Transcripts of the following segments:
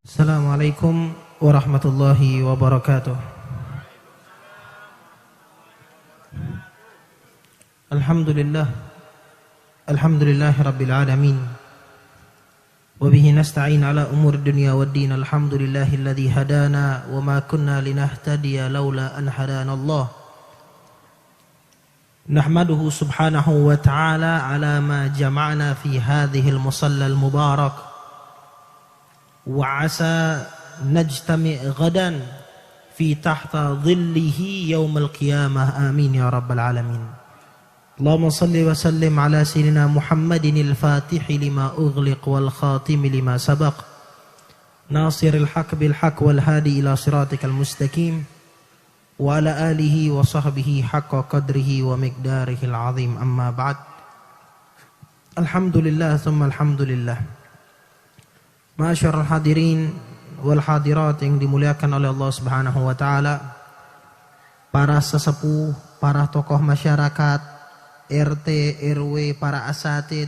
Assalamualaikum warahmatullahi wabarakatuh. Alhamdulillah, alhamdulillahi rabbil alamin. Wabihi nasta'in ala umur dunya waddin. Alhamdulillahilladzi hadana wa ma kunna linahtadiya laula an hadana Allah. Nahmaduhu subhanahu wa ta'ala ala ma jama'na fi hadhil musalla al-mubarak. وعسى نجتمع غدا في تحت ظله يوم القيامة آمين يا رب العالمين. اللهم صل وسلم على سيدنا محمد الفاتح لما أغلق والخاتم لما سبق ناصر الحق بالحق والهادي إلى صراطك المستقيم وعلى آله وصحبه حق قدره ومقداره العظيم. أما بعد. الحمد لله ثم الحمد لله. Masyarul hadirin wal hadirat yang dimuliakan oleh Allah Subhanahu wa taala, para sesepuh, para tokoh masyarakat, RT, RW, para asatid,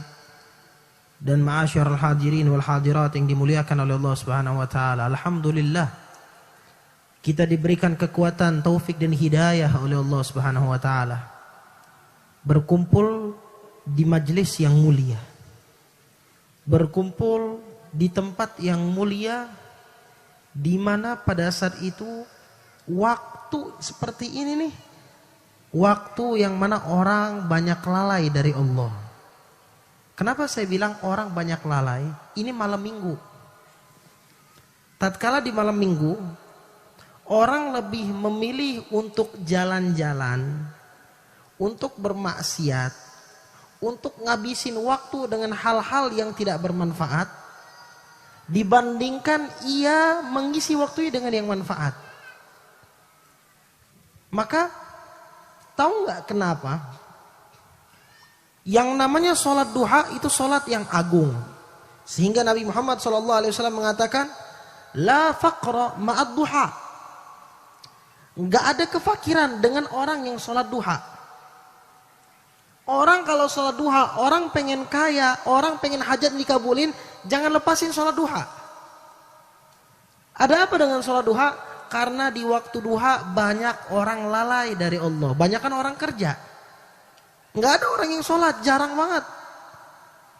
dan masyarul hadirin wal hadirat yang dimuliakan oleh Allah Subhanahu wa taala. Alhamdulillah, kita diberikan kekuatan, taufik dan hidayah oleh Allah Subhanahu wa taala berkumpul di majelis yang mulia, berkumpul di tempat yang mulia, di mana pada saat itu waktu seperti ini nih, waktu yang mana orang banyak lalai dari Allah. Kenapa saya bilang orang banyak lalai? Ini malam minggu. Tatkala di malam minggu, orang lebih memilih untuk jalan-jalan, untuk bermaksiat, untuk ngabisin waktu dengan hal-hal yang tidak bermanfaat, dibandingkan ia mengisi waktunya dengan yang manfaat. Maka tahu nggak kenapa yang namanya sholat duha itu sholat yang agung, sehingga Nabi Muhammad SAW mengatakan la faqra ma'ad duha, nggak ada kefakiran dengan orang yang sholat duha. Orang kalau sholat duha, orang pengen kaya, orang pengen hajat dikabulin, jangan lepasin sholat duha. Ada apa dengan sholat duha? Karena di waktu duha banyak orang lalai dari Allah. Banyak kan orang kerja. Nggak ada orang yang sholat, jarang banget.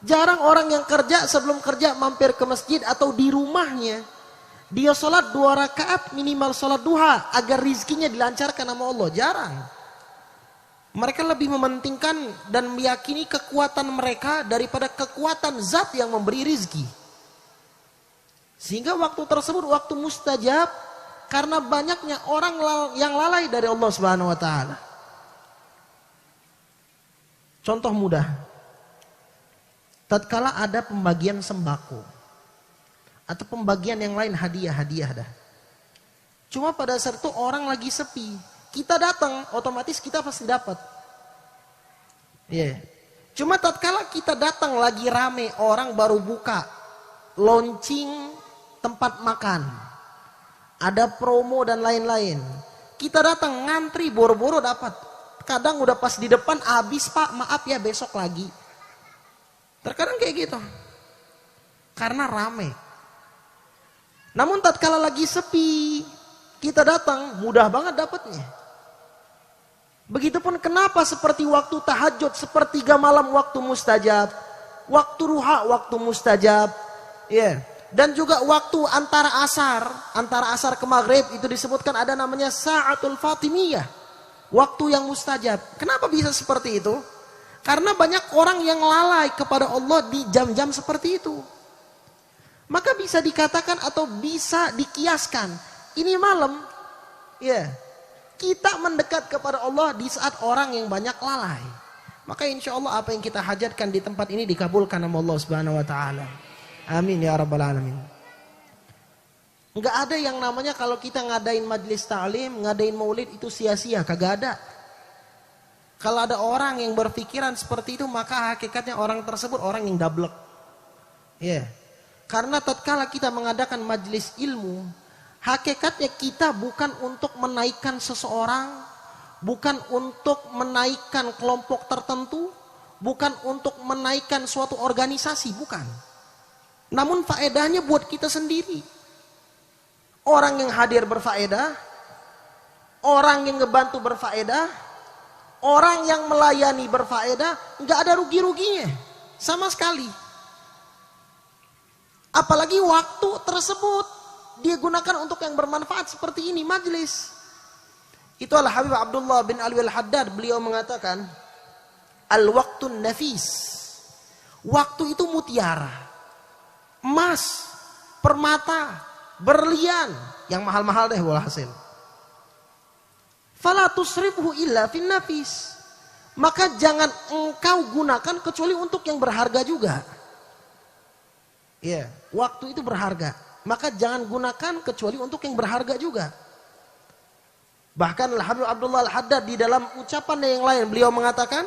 Jarang orang yang kerja sebelum kerja mampir ke masjid atau di rumahnya. Dia sholat 2 rakaat minimal sholat duha agar rizkinya dilancarkan sama Allah. Jarang. Mereka lebih mementingkan dan meyakini kekuatan mereka daripada kekuatan zat yang memberi rizki. Sehingga waktu tersebut waktu mustajab karena banyaknya orang yang lalai dari Allah Subhanahu wa taala. Contoh mudah. Tatkala ada pembagian sembako atau pembagian yang lain, hadiah dah. Cuma pada saat itu orang lagi sepi. Kita datang, otomatis kita pasti dapat. Cuma tatkala kita datang lagi rame, orang baru buka, launching tempat makan, ada promo dan lain-lain. Kita datang ngantri, boro-boro dapat. Kadang udah pas di depan, habis pak, maaf ya besok lagi. Terkadang kayak gitu. Karena rame. Namun tatkala lagi sepi, kita datang, mudah banget dapatnya. Begitupun kenapa seperti waktu tahajud, sepertiga malam waktu mustajab, waktu duha waktu mustajab, dan juga waktu antara asar ke maghrib itu disebutkan ada namanya sa'atul fatimiyah, waktu yang mustajab. Kenapa bisa seperti itu? Karena banyak orang yang lalai kepada Allah di jam-jam seperti itu. Maka bisa dikatakan atau bisa dikiaskan, ini malam, kita mendekat kepada Allah di saat orang yang banyak lalai. Maka insya Allah apa yang kita hajatkan di tempat ini dikabulkan sama Allah Subhanahu wa taala. Amin ya rabbal alamin. Enggak ada yang namanya kalau kita ngadain majelis ta'lim, ngadain maulid itu sia-sia, kagak ada. Kalau ada orang yang berpikiran seperti itu, maka hakikatnya orang tersebut orang yang dablek. Karena tatkala kita mengadakan majelis ilmu, hakikatnya kita bukan untuk menaikkan seseorang, bukan untuk menaikkan kelompok tertentu, bukan untuk menaikkan suatu organisasi, bukan. Namun faedahnya buat kita sendiri. Orang yang hadir berfaedah, orang yang ngebantu berfaedah, orang yang melayani berfaedah, nggak ada rugi-ruginya sama sekali. Apalagi waktu tersebut dia gunakan untuk yang bermanfaat seperti ini, majlis. Itulah Habib Abdullah bin Alwi Al-Haddad, beliau mengatakan, al-waqtun nafis. Waktu itu mutiara, emas, permata, berlian, yang mahal-mahal deh walhasil. Fala tusrifhu illa fin nafis. Maka jangan engkau gunakan kecuali untuk yang berharga juga. Ya, waktu itu berharga. Maka jangan gunakan kecuali untuk yang berharga juga. Bahkan Habib Abdullah Al-Haddad di dalam ucapan yang lain beliau mengatakan,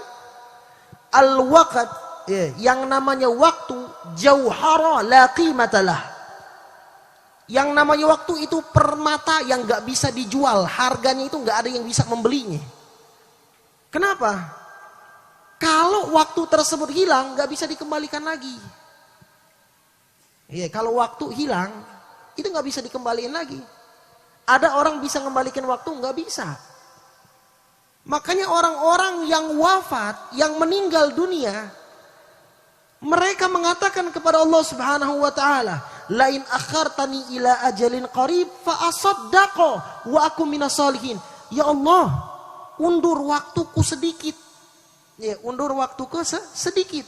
al-waqt, yang namanya waktu, jauhara la qimatalah. Yang namanya waktu itu permata yang gak bisa dijual, harganya itu gak ada yang bisa membelinya. Kenapa? Kalau waktu tersebut hilang gak bisa dikembalikan lagi. Ya, kalau waktu hilang itu gak bisa dikembalikan lagi. Ada orang bisa mengembalikan waktu, gak bisa. Makanya orang-orang yang wafat, yang meninggal dunia, mereka mengatakan kepada Allah Subhanahu wa taala, "Lain akhartani ila ajalin qarib fa asaddaqa wa aku minas solihin." Ya Allah, undur waktuku sedikit. Ya, undur waktuku sedikit.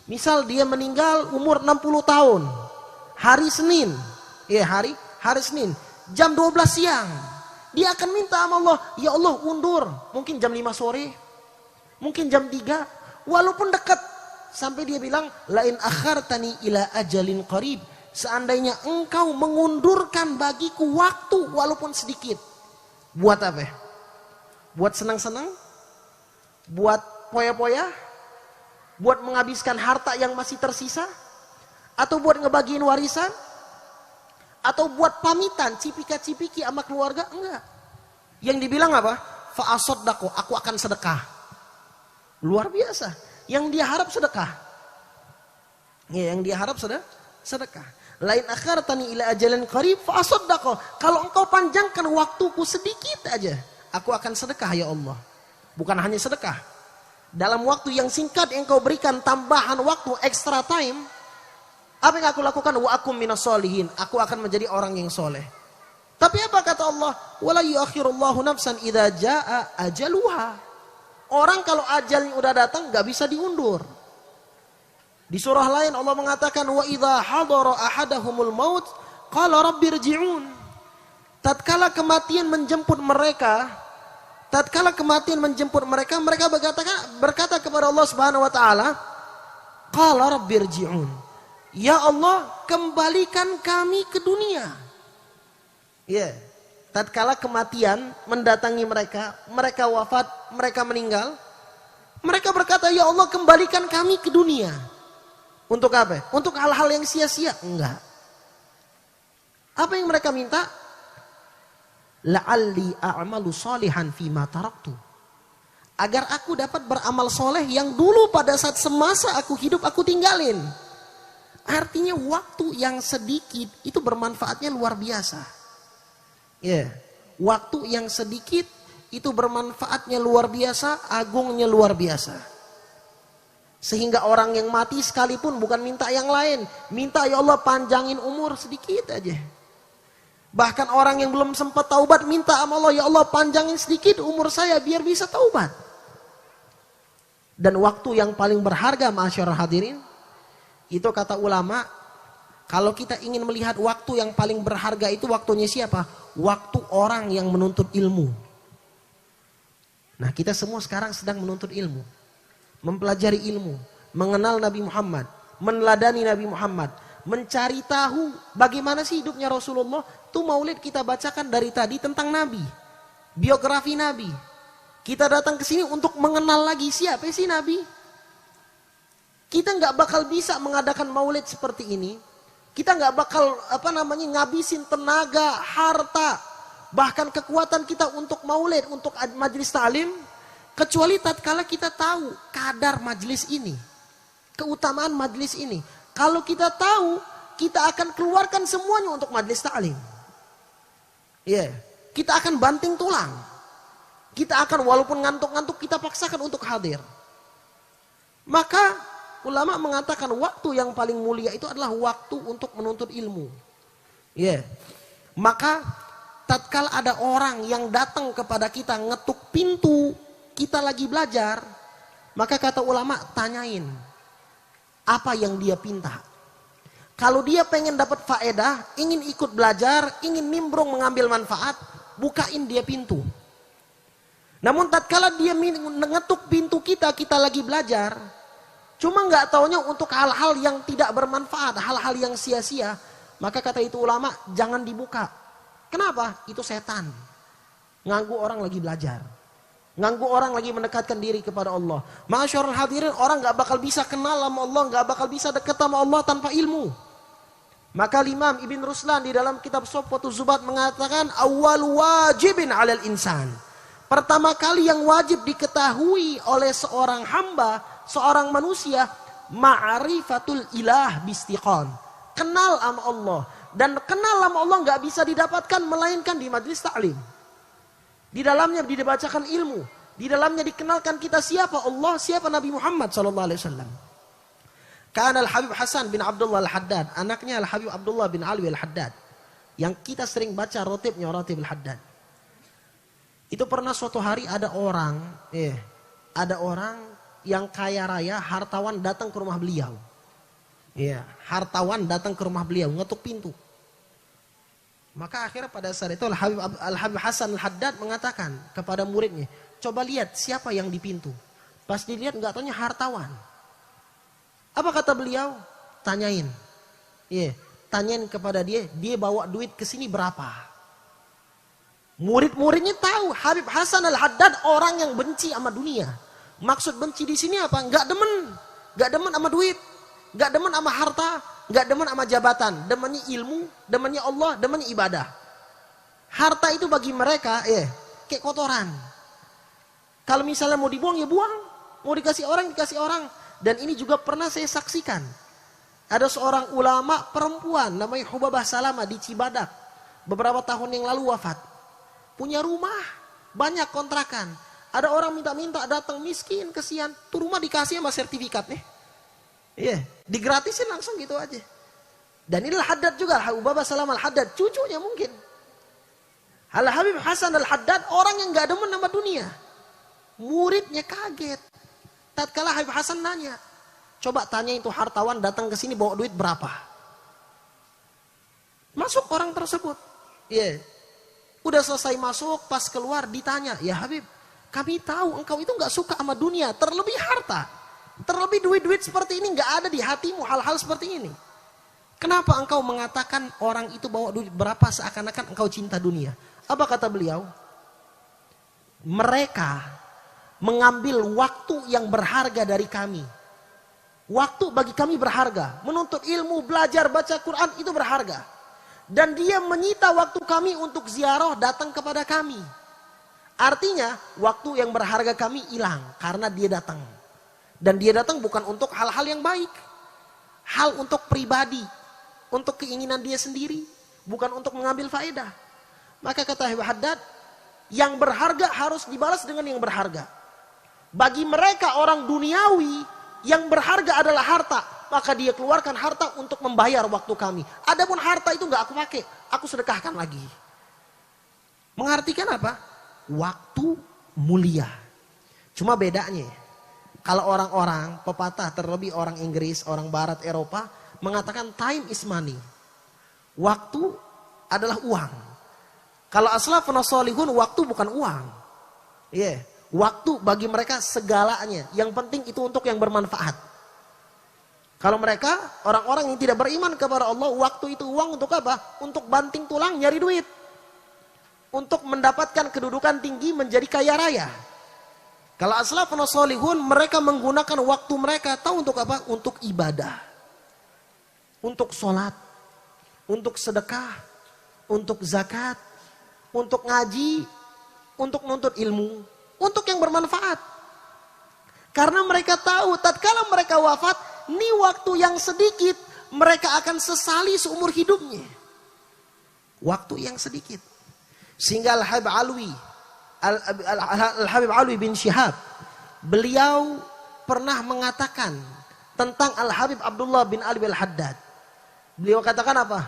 Misal dia meninggal umur 60 tahun. Hari Senin. Ya, hari Senin, jam 12 siang. Dia akan minta sama Allah, "Ya Allah, undur. Mungkin jam 5 sore. Mungkin jam 3." Walaupun dekat. Sampai dia bilang, lain akhartani ila ajalin qarib. Seandainya engkau mengundurkan bagiku waktu walaupun sedikit. Buat apa? Buat senang-senang? Buat poya-poya? Buat menghabiskan harta yang masih tersisa? Atau buat ngebagiin warisan? Atau buat pamitan, cipika-cipiki sama keluarga? Enggak. Yang dibilang apa? Fa'asaddaqu, aku akan sedekah. Luar biasa. Yang dia harap sedekah. Ya, yang dia harap sedekah. Lain akhartani ila ajalin qarib fa asaddaqo. Kalau engkau panjangkan waktuku sedikit aja, aku akan sedekah ya Allah. Bukan hanya sedekah. Dalam waktu yang singkat engkau berikan tambahan waktu, extra time. Apa yang aku lakukan? Wa akum minas solihin. Aku akan menjadi orang yang soleh. Tapi apa kata Allah? Wala yuakhirullahu nafsan idza jaa ajaluha. Orang kalau ajalnya udah datang gak bisa diundur. Di surah lain Allah mengatakan, wa idza hadara ahadahumul maut qala rabbirji'un. Tatkala kematian menjemput mereka, mereka berkata kepada Allah Subhanahu wa taala, qala rabbirji'un. Ya Allah, kembalikan kami ke dunia. Ya. Tatkala kematian mendatangi mereka, mereka wafat, mereka meninggal, mereka berkata, ya Allah, kembalikan kami ke dunia. Untuk apa? Untuk hal-hal yang sia-sia? Enggak. Apa yang mereka minta? La'alli a'malu salihan fima taraktu. Agar aku dapat beramal soleh yang dulu pada saat semasa aku hidup aku tinggalin. Artinya waktu yang sedikit itu bermanfaatnya luar biasa. Ya, waktu yang sedikit itu bermanfaatnya luar biasa, agungnya luar biasa. Sehingga orang yang mati sekalipun bukan minta yang lain, minta ya Allah panjangin umur sedikit aja. Bahkan orang yang belum sempat taubat minta sama Allah, ya Allah panjangin sedikit umur saya biar bisa taubat. Dan waktu yang paling berharga ma'asyiral hadirin, itu kata ulama, kalau kita ingin melihat waktu yang paling berharga itu waktunya siapa? Waktu orang yang menuntut ilmu. Nah, kita semua sekarang sedang menuntut ilmu. Mempelajari ilmu, mengenal Nabi Muhammad, meneladani Nabi Muhammad, mencari tahu bagaimana sih hidupnya Rasulullah. Tuh maulid kita bacakan dari tadi tentang Nabi. Biografi Nabi. Kita datang ke sini untuk mengenal lagi siapa sih Nabi. Kita nggak bakal bisa mengadakan maulid seperti ini. Kita nggak bakal ngabisin tenaga, harta, bahkan kekuatan kita untuk maulid, untuk majelis ta'lim, kecuali tatkala kita tahu kadar majelis ini, keutamaan majelis ini. Kalau kita tahu, kita akan keluarkan semuanya untuk majelis ta'lim. Ya, kita akan banting tulang. Kita akan walaupun ngantuk-ngantuk kita paksakan untuk hadir. Maka ulama mengatakan waktu yang paling mulia itu adalah waktu untuk menuntut ilmu. Ya. Maka tatkala ada orang yang datang kepada kita ngetuk pintu, kita lagi belajar, maka kata ulama tanyain apa yang dia pinta. Kalau dia pengen dapat faedah, ingin ikut belajar, ingin nimbrung mengambil manfaat, bukain dia pintu. Namun tatkala dia ngetuk pintu kita lagi belajar, cuma nggak taunya untuk hal-hal yang tidak bermanfaat, hal-hal yang sia-sia, maka kata itu ulama jangan dibuka. Kenapa? Itu setan. Nganggu orang lagi belajar. Nganggu orang lagi mendekatkan diri kepada Allah. Masyarul hadirin, orang nggak bakal bisa kenal sama Allah, nggak bakal bisa dekat sama Allah tanpa ilmu. Maka Imam Ibn Ruslan di dalam kitab Sofwatuz Zubat mengatakan awal wajibin 'alal insan. Pertama kali yang wajib diketahui oleh seorang hamba, seorang manusia, ma'rifatul ilah bistiqan. Kenal sama Allah. Dan kenal sama Allah nggak bisa didapatkan melainkan di majlis ta'lim. Di dalamnya dibacakan ilmu. Di dalamnya dikenalkan kita siapa Allah, siapa Nabi Muhammad SAW. Karena Al-Habib Hasan bin Abdullah Al-Haddad, anaknya Al-Habib Abdullah bin Alwi Al-Haddad, yang kita sering baca rotibnya Rotib Al-Haddad. Itu pernah suatu hari ada orang yang kaya raya, hartawan datang ke rumah beliau. Hartawan datang ke rumah beliau, ngetuk pintu. Maka akhirnya pada saat itu Al-Habib Hasan Al-Haddad mengatakan kepada muridnya, coba lihat siapa yang di pintu. Pas dilihat nggak taunya hartawan. Apa kata beliau? Tanyain. Tanyain kepada dia bawa duit ke sini berapa? Murid-muridnya tahu Habib Hasan Al-Haddad orang yang benci sama dunia. Maksud benci di sini apa? Nggak demen sama duit, nggak demen sama harta, nggak demen sama jabatan, demennya ilmu, demennya Allah, demennya ibadah. Harta itu bagi mereka kayak kotoran. Kalau misalnya mau dibuang ya buang, mau dikasih orang. Dan ini juga pernah saya saksikan. Ada seorang ulama perempuan namanya Hubabah Salama di Cibadak. Beberapa tahun yang lalu wafat. Punya rumah, banyak kontrakan. Ada orang minta-minta datang miskin, kesian. Tuh rumah dikasih sama sertifikat nih. Digratisin langsung gitu aja. Dan inilah Haddad juga, Hubabah Salama Al-Haddad, cucunya mungkin. Al-Habib Hasan Al-Haddad orang yang gak demen sama dunia. Muridnya kaget. Tatkala Habib Hasan nanya, coba tanya itu hartawan datang ke sini bawa duit berapa? Masuk orang tersebut. Udah selesai masuk, pas keluar ditanya, ya Habib, kami tahu engkau itu gak suka sama dunia, terlebih harta. Terlebih duit-duit seperti ini gak ada di hatimu hal-hal seperti ini. Kenapa engkau mengatakan orang itu bawa duit berapa seakan-akan engkau cinta dunia? Apa kata beliau? Mereka mengambil waktu yang berharga dari kami. Waktu bagi kami berharga. Menuntut ilmu, belajar, baca Quran itu berharga. Dan dia menyita waktu kami untuk ziarah datang kepada kami. Artinya waktu yang berharga kami hilang karena dia datang. Dan dia datang bukan untuk hal-hal yang baik. Hal untuk pribadi. Untuk keinginan dia sendiri. Bukan untuk mengambil faedah. Maka kata Habib Haddad, yang berharga harus dibalas dengan yang berharga. Bagi mereka orang duniawi, yang berharga adalah harta. Maka dia keluarkan harta untuk membayar waktu kami. Adapun harta itu gak aku pakai, aku sedekahkan lagi. Mengartikan apa? Waktu mulia. Cuma bedanya, kalau orang-orang pepatah, terlebih orang Inggris, orang Barat, Eropa, mengatakan time is money. Waktu adalah uang. Kalau aslafun sholihun, waktu bukan uang. Waktu bagi mereka segalanya. Yang penting itu untuk yang bermanfaat. Kalau mereka, orang-orang yang tidak beriman kepada Allah, waktu itu uang untuk apa? Untuk banting tulang nyari duit. Untuk mendapatkan kedudukan tinggi menjadi kaya raya. Kalau aslafun sholihun, mereka menggunakan waktu mereka, tahu untuk apa? Untuk ibadah. Untuk sholat. Untuk sedekah. Untuk zakat. Untuk ngaji. Untuk nuntut ilmu. Untuk yang bermanfaat. Karena mereka tahu, tatkala mereka wafat, ini waktu yang sedikit, mereka akan sesali seumur hidupnya. Waktu yang sedikit. Sehingga Al-Habib Alwi bin Syihab, beliau pernah mengatakan tentang Al-Habib Abdullah bin Alwi Al-Haddad. Beliau katakan apa?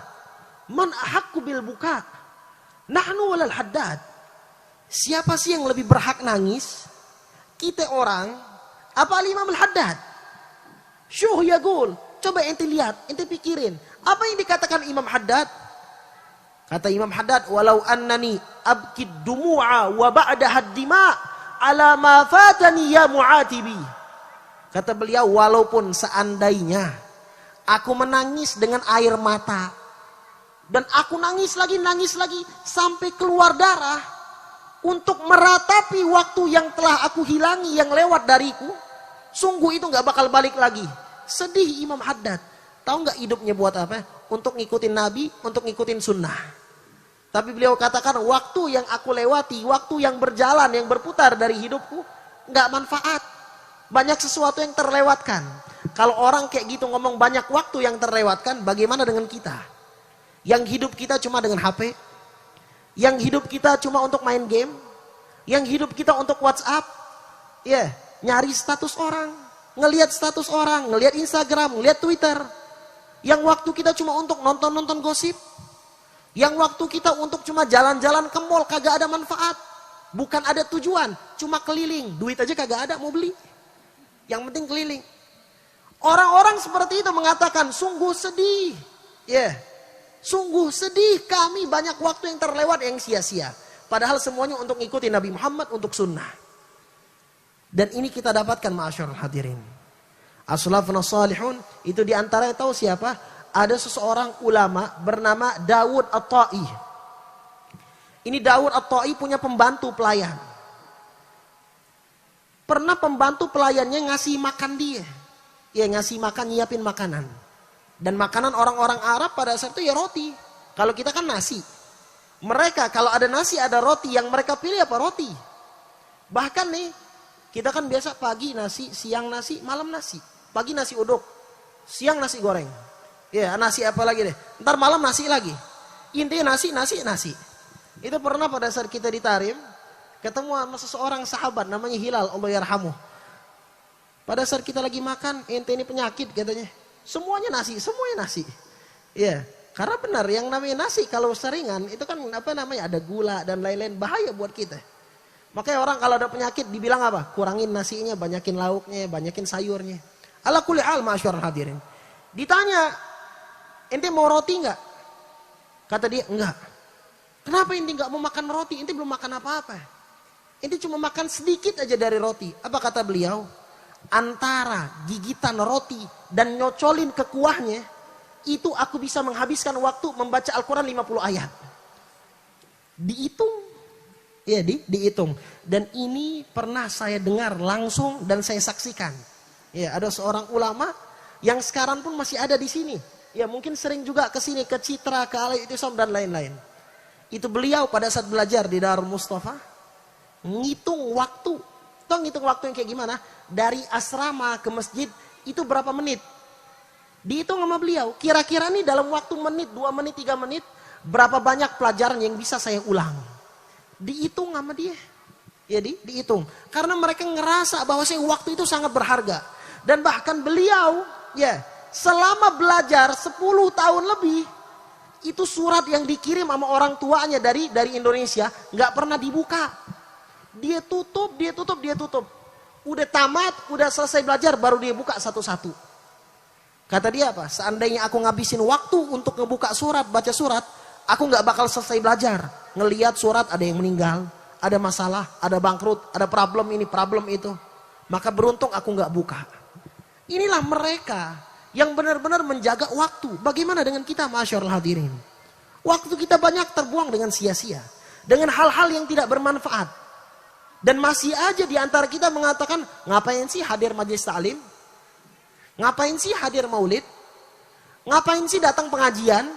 Man ahaqqu bil buka, nahnu wal Haddad. Siapa sih yang lebih berhak nangis? Kita orang apa Imam Al-Haddad? Syuh yaqul, coba ente lihat, ente pikirin, apa yang dikatakan Imam Haddad? Kata Imam Haddad, walau annani abkid dumu'a wa ba'da haddima ala ma fatani ya mu'atibi. Kata beliau, walaupun seandainya aku menangis dengan air mata, dan aku nangis lagi sampai keluar darah untuk meratapi waktu yang telah aku hilangi yang lewat dariku, sungguh itu gak bakal balik lagi. Sedih Imam Haddad. Tahu gak hidupnya buat apa? Untuk ngikutin Nabi, untuk ngikutin sunnah. Tapi beliau katakan, waktu yang aku lewati, waktu yang berjalan, yang berputar dari hidupku, gak manfaat. Banyak sesuatu yang terlewatkan. Kalau orang kayak gitu ngomong banyak waktu yang terlewatkan, bagaimana dengan kita? Yang hidup kita cuma dengan HP, yang hidup kita cuma untuk main game, yang hidup kita untuk WhatsApp, nyari status orang, ngelihat status orang, ngelihat Instagram, ngelihat Twitter. Yang waktu kita cuma untuk nonton-nonton gosip, yang waktu kita untuk cuma jalan-jalan ke mall, kagak ada manfaat, bukan ada tujuan, cuma keliling, duit aja kagak ada mau beli, yang penting keliling. Orang-orang seperti itu mengatakan, sungguh sedih, sungguh sedih kami banyak waktu yang terlewat yang sia-sia. Padahal semuanya untuk ngikutin Nabi Muhammad, untuk sunnah. Dan ini kita dapatkan ma'asyarul hadirin. As-salafun as-salihun, itu diantaranya tahu siapa? Ada seseorang ulama bernama Dawud At-Ta'i. Ini Dawud At-Ta'i punya pembantu pelayan. Pernah pembantu pelayannya ngasih makan dia. Ngasih makan, nyiapin makanan. Dan makanan orang-orang Arab pada saat itu ya roti. Kalau kita kan nasi. Mereka kalau ada nasi ada roti, yang mereka pilih apa? Roti. Bahkan nih, kita kan biasa pagi nasi, siang nasi, malam nasi. Pagi nasi uduk, siang nasi goreng. Nasi apa lagi deh. Ntar malam nasi lagi. Intinya nasi. Itu pernah pada saat kita di Tarim, ketemu sama seseorang sahabat namanya Hilal, Allah yarhamuh. Pada saat kita lagi makan, ente ini penyakit katanya. Semuanya nasi. Karena benar yang namanya nasi kalau seringan itu kan ada gula dan lain-lain, bahaya buat kita. Makanya orang kalau ada penyakit dibilang apa? Kurangin nasinya, banyakin lauknya, banyakin sayurnya. Ala kulli hal ma'asyarul hadirin. Ditanya, ente mau roti enggak? Kata dia, enggak. Kenapa ente enggak mau makan roti? Ente belum makan apa-apa. Ente cuma makan sedikit aja dari roti. Apa kata beliau? Antara gigitan roti dan nyocolin ke kuahnya, itu aku bisa menghabiskan waktu membaca Al-Quran 50 ayat. Dihitung. Dihitung. Dan ini pernah saya dengar langsung dan saya saksikan. Ada seorang ulama yang sekarang pun masih ada di sini. Mungkin sering juga ke sini, ke Citra, ke Al-I'tisam dan lain-lain. Itu beliau pada saat belajar di Darul Mustafa, ngitung waktu. Tahu ngitung waktu yang kayak gimana? Dari asrama ke masjid itu berapa menit? Dihitung sama beliau. Kira-kira nih dalam waktu menit, 2 menit, 3 menit, berapa banyak pelajaran yang bisa saya ulang? Dihitung sama dia. Dihitung. Karena mereka ngerasa bahwa waktu itu sangat berharga. Dan bahkan beliau, selama belajar 10 tahun lebih, itu surat yang dikirim sama orang tuanya dari Indonesia, nggak pernah dibuka. Dia tutup. Udah tamat, udah selesai belajar, baru dia buka satu-satu. Kata dia apa? Seandainya aku ngabisin waktu untuk ngebuka surat, baca surat, aku nggak bakal selesai belajar. Ngelihat surat ada yang meninggal, ada masalah, ada bangkrut, ada problem ini, problem itu. Maka beruntung aku nggak buka. Inilah mereka yang benar-benar menjaga waktu. Bagaimana dengan kita, ma'asyarul hadirin? Waktu kita banyak terbuang dengan sia-sia, dengan hal-hal yang tidak bermanfaat. Dan masih aja di antara kita mengatakan, ngapain sih hadir majelis taklim? Ngapain sih hadir maulid? Ngapain sih datang pengajian?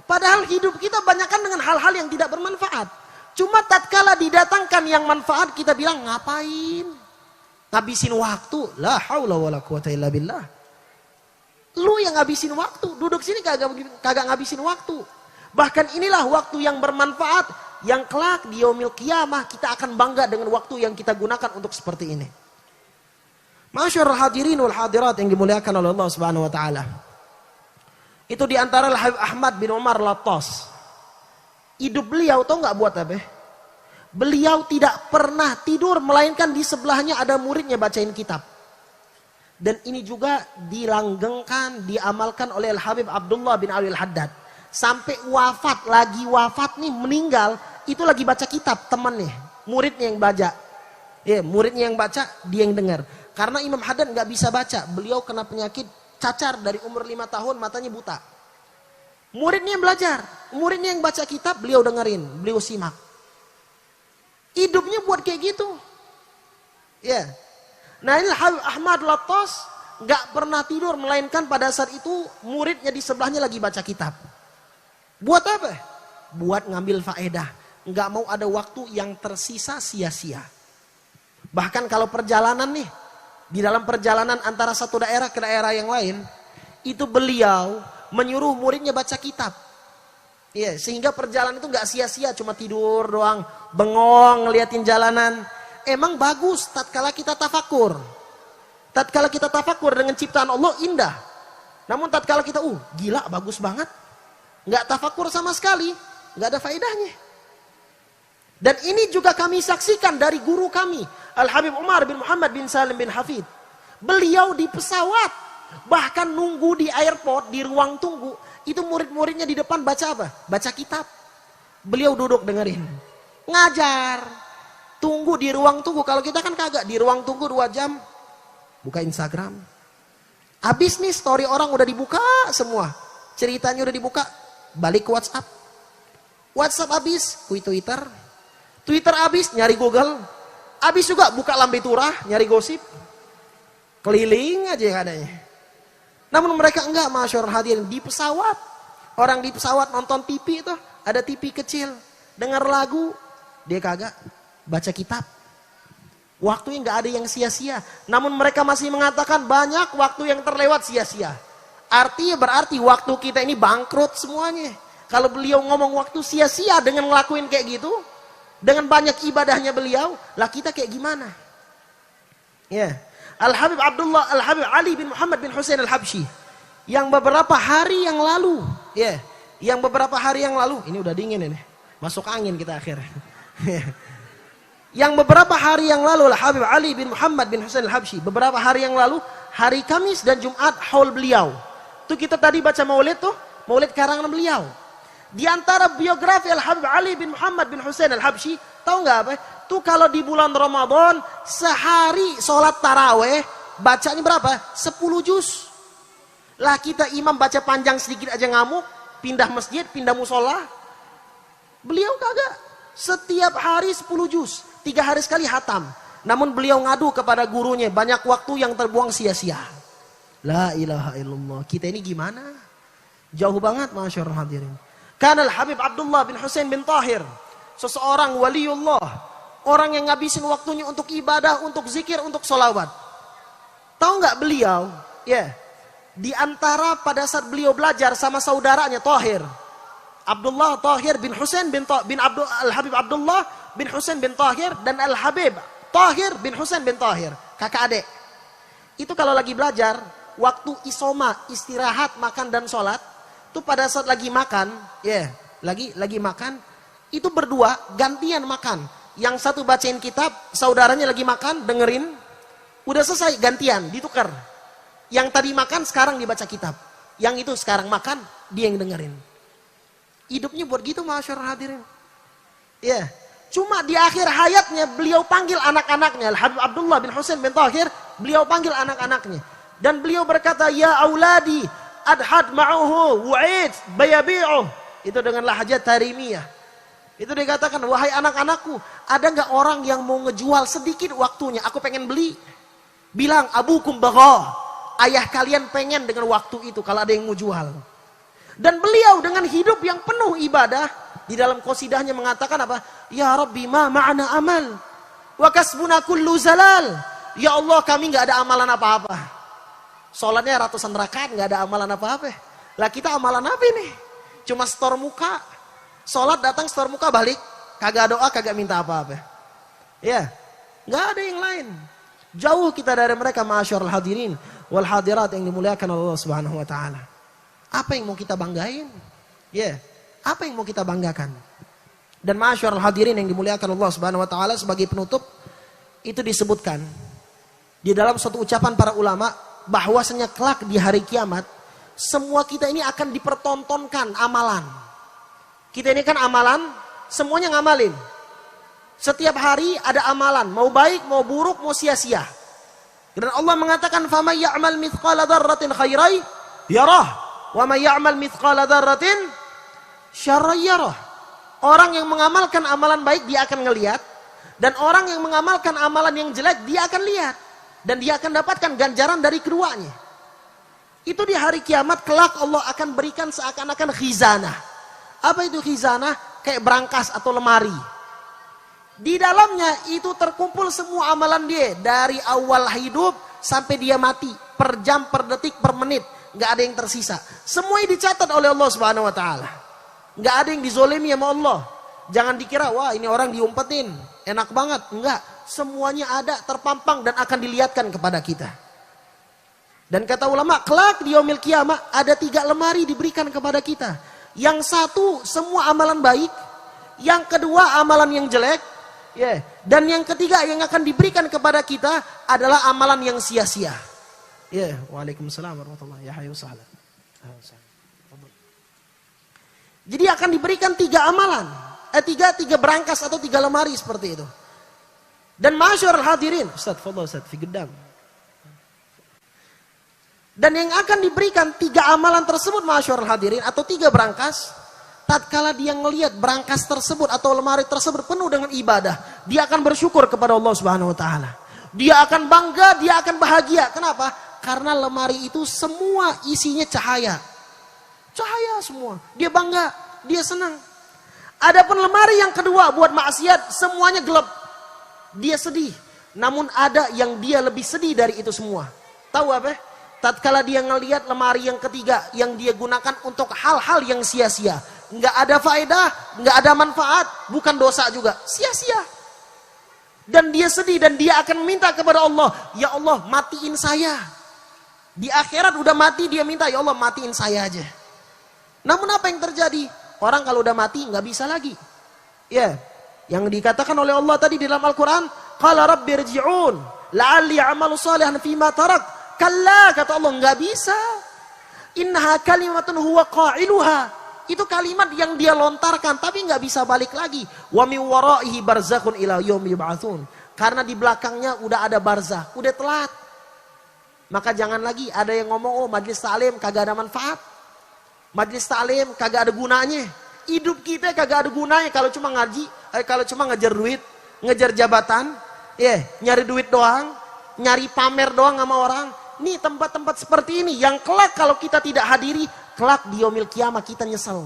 Padahal hidup kita banyakkan dengan hal-hal yang tidak bermanfaat. Cuma tatkala didatangkan yang manfaat, kita bilang ngapain? Ngabisin waktu. La haula wala quwata illa billah. Lu yang ngabisin waktu, duduk sini kagak ngabisin waktu. Bahkan inilah waktu yang bermanfaat yang kelak di yaumil qiyamah kita akan bangga dengan waktu yang kita gunakan untuk seperti ini. Masyarul hadirin wal hadirat yang dimuliakan oleh Allah Subhanahu wa taala. Itu di antara Habib Ahmad bin Umar Lattas. Hidup beliau tahu nggak buat apa? Beliau tidak pernah tidur melainkan di sebelahnya ada muridnya bacain kitab. Dan ini juga dilanggengkan, diamalkan oleh Al-Habib Abdullah bin Ali Al-Haddad. Sampai wafat, lagi wafat nih meninggal, itu lagi baca kitab temannya, muridnya yang baca. Ya, muridnya yang baca, dia yang dengar. Karena Imam Haddad nggak bisa baca, beliau kena penyakit cacar dari umur 5 tahun, matanya buta. Muridnya yang belajar, muridnya yang baca kitab, beliau dengerin, beliau simak. Hidupnya buat kayak gitu. Ya. Nah ini Habib Ahmad Lattas nggak pernah tidur melainkan pada saat itu muridnya di sebelahnya lagi baca kitab. Buat apa? Buat ngambil faedah. Nggak mau ada waktu yang tersisa sia-sia. Bahkan kalau perjalanan nih, di dalam perjalanan antara satu daerah ke daerah yang lain, itu beliau menyuruh muridnya baca kitab. Iya, sehingga perjalanan itu nggak sia-sia, cuma tidur doang, bengong ngeliatin jalanan. Emang bagus tatkala kita tafakur. Tatkala kita tafakur dengan ciptaan Allah indah. Namun tatkala kita gila bagus banget, nggak tafakur sama sekali, nggak ada faedahnya. Dan ini juga kami saksikan dari guru kami, Al-Habib Umar bin Muhammad bin Salim bin Hafid. Beliau di pesawat, bahkan nunggu di airport, di ruang tunggu, itu murid-muridnya di depan baca apa? Baca kitab. Beliau duduk dengerin. Ngajar. Tunggu di ruang tunggu. Kalau kita kan kagak, di ruang tunggu 2 jam, buka Instagram. Habis nih story orang udah dibuka semua. Ceritanya udah dibuka, balik ke WhatsApp. WhatsApp habis, Twitter. Twitter habis, nyari Google. Habis juga buka lambe turah, nyari gosip. Keliling aja katanya. Namun mereka enggak, masyarul hadirin, di pesawat. Orang di pesawat nonton TV itu, ada TV kecil. Dengar lagu, dia kagak. Baca kitab. Waktunya enggak ada yang sia-sia. Namun mereka masih mengatakan banyak waktu yang terlewat sia-sia. Artinya berarti waktu kita ini bangkrut semuanya. Kalau beliau ngomong waktu sia-sia dengan ngelakuin kayak gitu, dengan banyak ibadahnya beliau, lah kita kayak gimana? Ya. Al-Habib Abdullah, Al-Habib Ali bin Muhammad bin Husain Al-Habsyi, yang beberapa hari yang lalu, yang beberapa hari yang lalu, ini udah dingin ini, masuk angin kita akhirnya. Yang beberapa hari yang lalu, Al-Habib Ali bin Muhammad bin Husain Al-Habsyi, beberapa hari yang lalu, hari Kamis dan Jumat haul beliau. Tuh kita tadi baca maulid tuh, maulid karangan beliau. Di antara biografi Al-Habib Ali bin Muhammad bin Husain Al-Habsyi, tahu nggak apa? Tuh kalau di bulan Ramadan sehari sholat taraweh bacanya berapa? 10 juz. Lah kita imam baca panjang sedikit aja ngamuk, pindah masjid, pindah musola. Beliau kagak. Setiap hari 10 juz, 3 hari sekali hatam. Namun beliau ngadu kepada gurunya, banyak waktu yang terbuang sia-sia. La ilaha illallah. Kita ini gimana? Jauh banget masyarul hadirin. Karena Al-Habib Abdullah bin Husain bin Tahir, seseorang waliullah, orang yang ngabisin waktunya untuk ibadah, untuk zikir, untuk sholawat. Tahu nggak beliau? Di antara pada saat beliau belajar sama saudaranya Tahir, Abdullah Tahir bin Husain bin Al-Habib Abdullah bin Husain bin Tahir dan Al-Habib Tahir bin Husain bin Tahir, kakak adik. Itu kalau lagi belajar, waktu isoma, istirahat, makan dan sholat, itu pada saat lagi makan, lagi makan, itu berdua gantian makan. Yang satu bacain kitab, saudaranya lagi makan, dengerin. Udah selesai, gantian, ditukar. Yang tadi makan, sekarang dibaca kitab. Yang itu sekarang makan, dia yang dengerin. Hidupnya buat gitu, masyarul hadirin. Cuma di akhir hayatnya, beliau panggil anak-anaknya. Al-Habib Abdullah bin Husain bin Tahir, beliau panggil anak-anaknya. Dan beliau berkata, ya auladi, adhad ma'uhu, wa'id, bayabi'uh. Itu dengan lahjat tarimiyah. Itu dikatakan, wahai anak-anakku, ada nggak orang yang mau ngejual sedikit waktunya? Aku pengen beli. Bilang, abukum bagha. Ayah kalian pengen dengan waktu itu kalau ada yang mau jual. Dan beliau dengan hidup yang penuh ibadah, di dalam qasidahnya mengatakan apa? Ya Rabbi ma ma'ana amal. Wa kasbuna kullu zalal. Ya Allah kami nggak ada amalan apa-apa. Sholatnya ratusan rakaat nggak ada amalan apa-apa. Lah kita amalan apa nih? Cuma setor muka. Sholat datang setor muka balik. Kagak doa, kagak minta apa-apa. Ya, nggak ada yang lain. Jauh kita dari mereka, ma'asyiral hadirin wal hadirat yang dimuliakan Allah Subhanahu wa taala. Apa yang mau kita banggain? Ya, apa yang mau kita banggakan? Dan ma'asyiral hadirin yang dimuliakan Allah Subhanahu wa taala, sebagai penutup itu disebutkan di dalam suatu ucapan para ulama bahwasanya kelak di hari kiamat semua kita ini akan dipertontonkan amalan. Kita ini kan amalan, semuanya ngamalin. Setiap hari ada amalan, mau baik, mau buruk, mau sia-sia. Dan Allah mengatakan, "Faman ya'mal mithqala dzarratin khairan yarah, wa man ya'mal mithqala dzarratin syarran yarah." Orang yang mengamalkan amalan baik dia akan ngelihat, dan orang yang mengamalkan amalan yang jelek dia akan lihat, dan dia akan dapatkan ganjaran dari keduanya. Itu di hari kiamat kelak Allah akan berikan seakan-akan khizanah. Apa itu khizanah? Kayak brankas atau lemari. Di dalamnya itu terkumpul semua amalan dia. Dari awal hidup sampai dia mati. Per jam, per detik, per menit. Nggak ada yang tersisa. Semuanya dicatat oleh Allah Subhanahu wa taala. Nggak ada yang dizolimi sama Allah. Jangan dikira, wah ini orang diumpetin. Enak banget. Enggak. Semuanya ada, terpampang dan akan dilihatkan kepada kita. Dan kata ulama, kelak di yaumil kiamah ada 3 lemari diberikan kepada kita. Yang satu semua amalan baik. Yang kedua amalan yang jelek. Ya, dan yang ketiga yang akan diberikan kepada kita adalah amalan yang sia-sia. Ya, waalaikumsalam warahmatullahi wabarakatuh. Jadi akan diberikan 3 amalan, tiga brankas atau 3 lemari seperti itu. Dan ma'asyiral hadirin, Ustaz, fadhal Ustaz, fi gedam. Dan yang akan diberikan 3 amalan tersebut, ma'asyiral hadirin, atau 3 brankas. Tatkala dia ngelihat brankas tersebut atau lemari tersebut penuh dengan ibadah, dia akan bersyukur kepada Allah Subhanahu wa taala. Dia akan bangga, dia akan bahagia. Kenapa? Karena lemari itu semua isinya cahaya. Cahaya semua. Dia bangga, dia senang. Adapun lemari yang kedua buat maksiat, semuanya gelap. Dia sedih. Namun ada yang dia lebih sedih dari itu semua. Tahu apa? Tatkala dia ngelihat lemari yang ketiga yang dia gunakan untuk hal-hal yang sia-sia. Nggak ada faedah, nggak ada manfaat, bukan dosa juga, sia-sia. Dan dia sedih dan dia akan minta kepada Allah, ya Allah matiin saya. Di akhirat udah mati dia minta, ya Allah matiin saya aja. Namun apa yang terjadi? Orang kalau udah mati nggak bisa lagi. Ya, yang dikatakan oleh Allah tadi di dalam Al-Quran, qala rabbi rji'un la'alli a'malu salihan fima tarak. Kalla, kata Allah, nggak bisa. Innaha kalimatun huwa qailuha. Itu kalimat yang dia lontarkan tapi nggak bisa balik lagi. Wa min waraihi barzakhun ila yaumi yub'atsun. Karena di belakangnya udah ada barzakh, udah telat. Maka jangan lagi ada yang ngomong, oh majlis taklim kagak ada manfaat. Majlis taklim kagak ada gunanya. Hidup kita kagak ada gunanya kalau cuma ngaji, kalau cuma ngejar duit, ngejar jabatan, nyari duit doang, nyari pamer doang sama orang. Nih tempat-tempat seperti ini yang kelak kalau kita tidak hadiri, kelak di yaumil kiamah kita nyesel.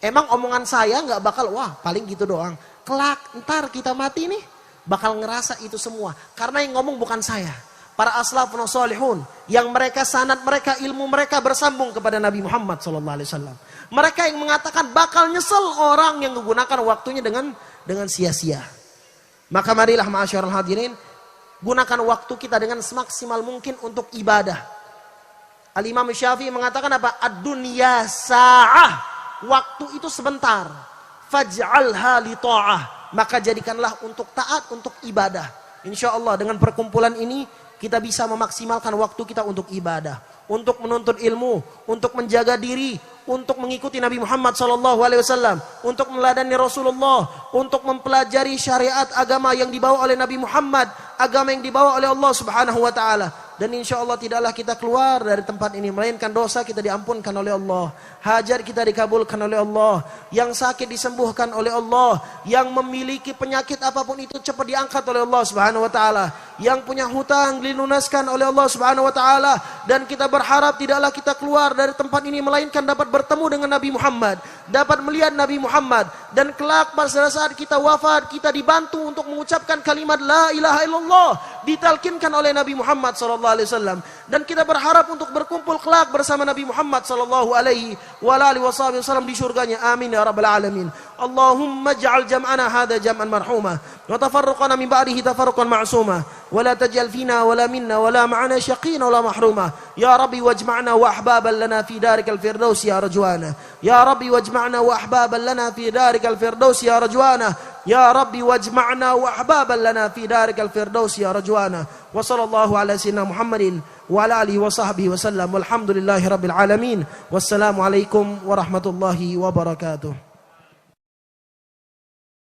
Emang omongan saya nggak bakal, wah paling gitu doang. Kelak ntar kita mati nih bakal ngerasa itu semua. Karena yang ngomong bukan saya. Para aslafun sholihun yang mereka sanad mereka, ilmu mereka bersambung kepada Nabi Muhammad SAW. Mereka yang mengatakan bakal nyesel orang yang menggunakan waktunya dengan sia-sia. Maka marilah ma'asyiral hadirin, gunakan waktu kita dengan semaksimal mungkin untuk ibadah. Al-Imam Syafi'i mengatakan apa? Ad-dunya sa'ah. Waktu itu sebentar. Faj'alha li ta'ah. Maka jadikanlah untuk taat, untuk ibadah. Insya Allah dengan perkumpulan ini kita bisa memaksimalkan waktu kita untuk ibadah, untuk menuntut ilmu, untuk menjaga diri, untuk mengikuti Nabi Muhammad SAW, untuk meladani Rasulullah, untuk mempelajari syariat agama yang dibawa oleh Nabi Muhammad, agama yang dibawa oleh Allah Subhanahu wa taala. Dan insya Allah tidaklah kita keluar dari tempat ini melainkan dosa kita diampunkan oleh Allah, hajat kita dikabulkan oleh Allah, yang sakit disembuhkan oleh Allah, yang memiliki penyakit apapun itu cepat diangkat oleh Allah Subhanahu wa taala, yang punya hutang dilunaskan oleh Allah Subhanahu wa taala. Dan kita berharap tidaklah kita keluar dari tempat ini melainkan dapat bertemu dengan Nabi Muhammad, dapat melihat Nabi Muhammad, dan kelak pada saat kita wafat kita dibantu untuk mengucapkan kalimat la ilaha illallah, ditalkinkan oleh Nabi Muhammad SAW. dan kita berharap untuk berkumpul kelak bersama Nabi Muhammad sallallahu alaihi wasallam di surganya. Amin ya rabbal alamin. Allahumma ij'al jam'ana hadha jam'an marhuma wa tafarruqana min ba'dihi tafarruqan ma'suma wa la taj'al fina wa la minna wa la ma'ana shaqina wa la mahruma. Ya Rabbi wajma'na wa ahbaban lana fi darikal firdaus ya rajwana. Ya Rabbi wajma'na wa ahbaban lana fi darikal firdaus ya rajwana. Ya Rabbi wajma'na wa ahbaban lana fi darikal firdaus ya rajwana. Wa sallallahu ala sayyidina Muhammadin wa ala alihi wa sahbihi wa sallam. Walhamdulillahi rabbil alamin. Wassalamu alaikum warahmatullahi wabarakatuh.